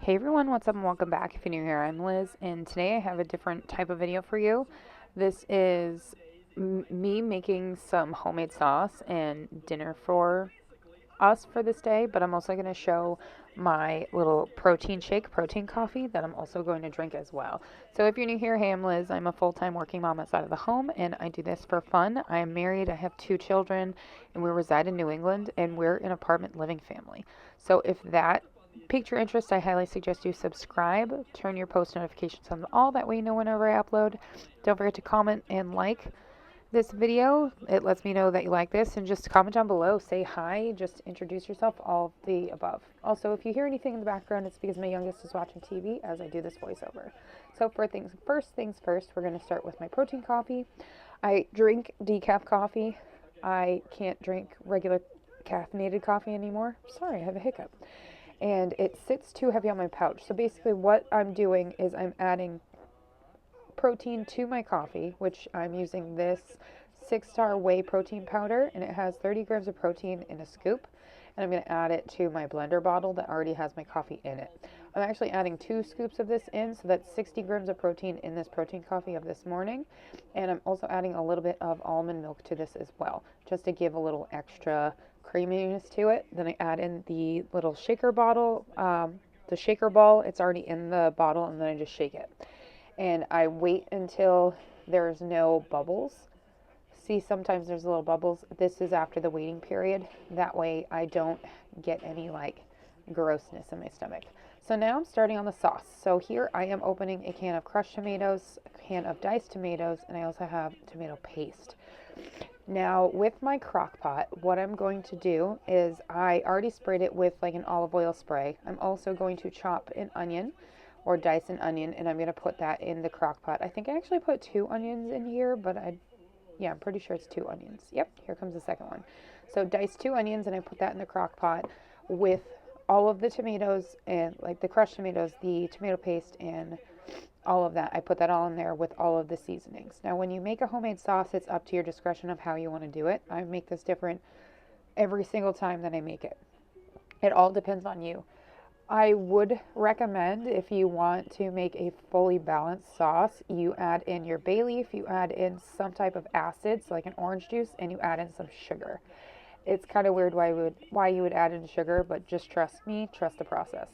Hey everyone, what's up and welcome back. If you're new here, I'm Liz, and today I have a different type of video for you. This is me making some homemade sauce and dinner for us for this day, but I'm also going to show my little protein shake, protein coffee that I'm also going to drink as well. So if you're new here, hey, I'm Liz. I'm a full-time working mom outside of the home, and I do this for fun. I am married, I have 2 children, and we reside in New England, and we're an apartment living family. So if that piqued your interest, I highly suggest you subscribe, turn your post notifications on all, that way you know whenever I upload. Don't forget to comment and like this video. It lets me know that you like this, and just comment down below, say hi, just introduce yourself, all of the above. Also, if you hear anything in the background, it's because my youngest is watching TV as I do this voiceover. So for first things first, we're going to start with my protein coffee. I drink decaf coffee. I can't drink regular caffeinated coffee anymore. Sorry, I have a hiccup. And it sits too heavy on my pouch. So basically what I'm doing is I'm adding protein to my coffee, which I'm using this 6-star whey protein powder, and it has 30 grams of protein in a scoop, and I'm going to add it to my blender bottle that already has my coffee in it. I'm actually adding 2 scoops of this in, so that's 60 grams of protein in this protein coffee of this morning, and I'm also adding a little bit of almond milk to this as well, just to give a little extra creaminess to it. Then I add in the little shaker bottle, the shaker ball. It's already in the bottle, and then I just shake it. And I wait until there's no bubbles. See, sometimes there's little bubbles. This is after the waiting period. That way I don't get any like grossness in my stomach. So now I'm starting on the sauce. So here I am opening a can of crushed tomatoes, a can of diced tomatoes, and I also have tomato paste. Now with my crock pot, what I'm going to do is I already sprayed it with like an olive oil spray. I'm also going to chop an onion or dice an onion, and I'm going to put that in the crock pot. I think I actually put 2 onions in here, but I'm pretty sure it's 2 onions. Yep, here comes the second one. So dice 2 onions, and I put that in the crock pot with all of the tomatoes, and like the crushed tomatoes, the tomato paste, and all of that. I put that all in there with all of the seasonings. Now when you make a homemade sauce, it's up to your discretion of how you want to do it. I make this different every single time that I make it. It all depends on you. I would recommend, if you want to make a fully balanced sauce, you add in your bay leaf, you add in some type of acids like an orange juice, and you add in some sugar. It's kind of weird why you would add in sugar, but just trust me, trust the process.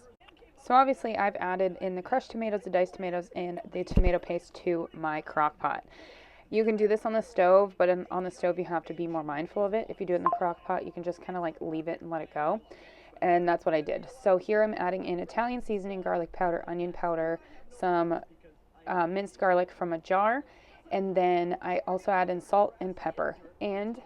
So obviously I've added in the crushed tomatoes, the diced tomatoes, and the tomato paste to my crock pot. You can do this on the stove, but on the stove you have to be more mindful of it. If you do it in the crock pot, you can just kind of like leave it and let it go. And that's what I did. So here I'm adding in Italian seasoning, garlic powder, onion powder, some minced garlic from a jar, and then I also add in salt and pepper and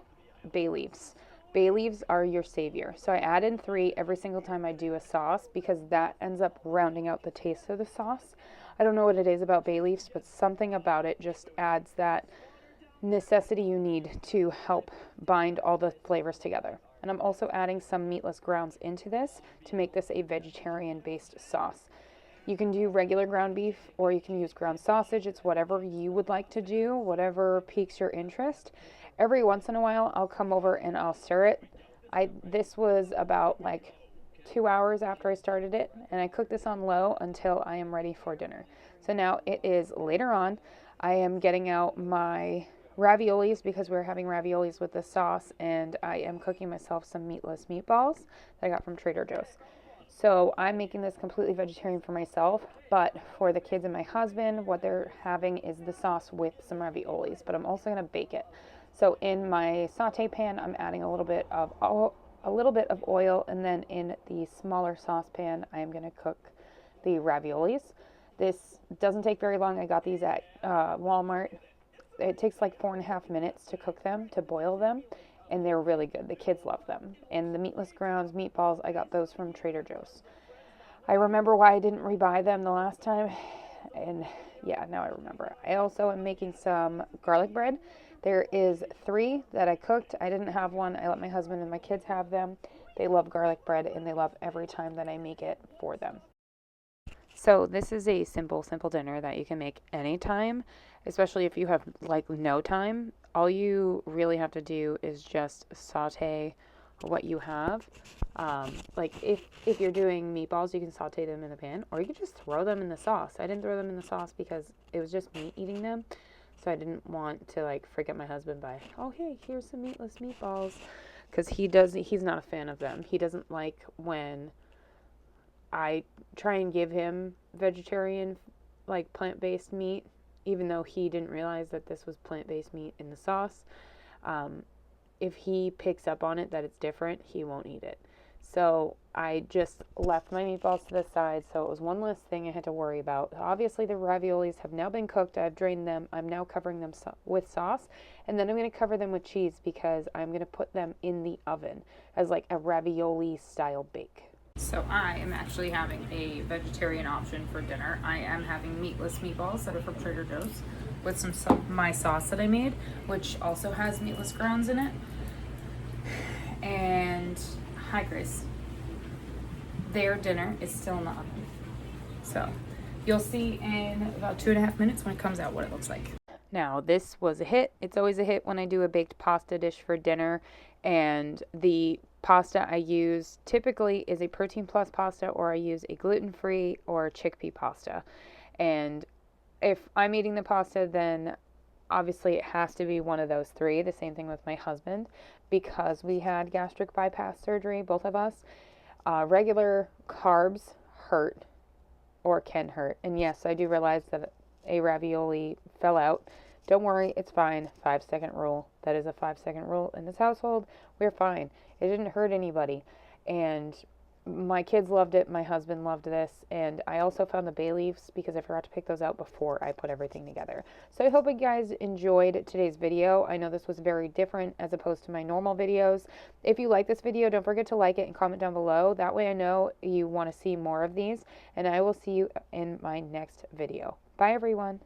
bay leaves. Bay leaves are your savior. So I add in 3 every single time I do a sauce, because that ends up rounding out the taste of the sauce. I don't know what it is about bay leaves, but something about it just adds that necessity you need to help bind all the flavors together. And I'm also adding some meatless grounds into this to make this a vegetarian-based sauce. You can do regular ground beef, or you can use ground sausage. It's whatever you would like to do, whatever piques your interest. Every once in a while, I'll come over and I'll stir it. This was about like 2 hours after I started it, and I cooked this on low until I am ready for dinner. So now it is later on. I am getting out my raviolis, because we're having raviolis with the sauce, and I am cooking myself some meatless meatballs that I got from Trader Joe's. So I'm making this completely vegetarian for myself, but for the kids and my husband, what they're having is the sauce with some raviolis, but I'm also going to bake it. So in my saute pan, I'm adding a little bit of oil, and then in the smaller saucepan, I am going to cook the raviolis. This doesn't take very long. I got these at Walmart. It takes like 4.5 minutes to cook them, to boil them, and they're really good. The kids love them. And the meatless grounds, meatballs, I got those from Trader Joe's. I remember why I didn't rebuy them the last time, and yeah, now I remember. I also am making some garlic bread. There is 3 that I cooked. I didn't have one. I let my husband and my kids have them. They love garlic bread, and they love every time that I make it for them. So this is a simple dinner that you can make anytime, especially if you have like no time. All you really have to do is just saute what you have. Like if you're doing meatballs, you can saute them in the pan, or you can just throw them in the sauce. I didn't throw them in the sauce because it was just me eating them, so I didn't want to like freak out my husband by, oh hey, here's some meatless meatballs, because he's not a fan of them. He doesn't like when I try and give him vegetarian, like plant-based meat, even though he didn't realize that this was plant-based meat in the sauce. If he picks up on it that it's different, he won't eat it. So I just left my meatballs to the side, so it was one less thing I had to worry about. Obviously, the raviolis have now been cooked. I've drained them. I'm now covering them with sauce, and then I'm going to cover them with cheese because I'm going to put them in the oven as like a ravioli style bake. So I am actually having a vegetarian option for dinner. I am having meatless meatballs that are from Trader Joe's with my sauce that I made, which also has meatless grounds in it. And hi, Grace. Their dinner is still in the oven. So you'll see in about 2.5 minutes when it comes out what it looks like. Now, this was a hit. It's always a hit when I do a baked pasta dish for dinner. And the pasta I use typically is a Protein Plus pasta, or I use a gluten-free or chickpea pasta. And if I'm eating the pasta, then obviously it has to be one of those three. The same thing with my husband, because we had gastric bypass surgery, both of us. Regular carbs hurt or can hurt. And yes, I do realize that a ravioli fell out. Don't worry, it's fine. 5-second rule. That is a 5-second rule in this household. We're fine. It didn't hurt anybody. And my kids loved it. My husband loved this. And I also found the bay leaves because I forgot to pick those out before I put everything together. So I hope you guys enjoyed today's video. I know this was very different as opposed to my normal videos. If you like this video, don't forget to like it and comment down below. That way I know you want to see more of these. And I will see you in my next video. Bye, everyone.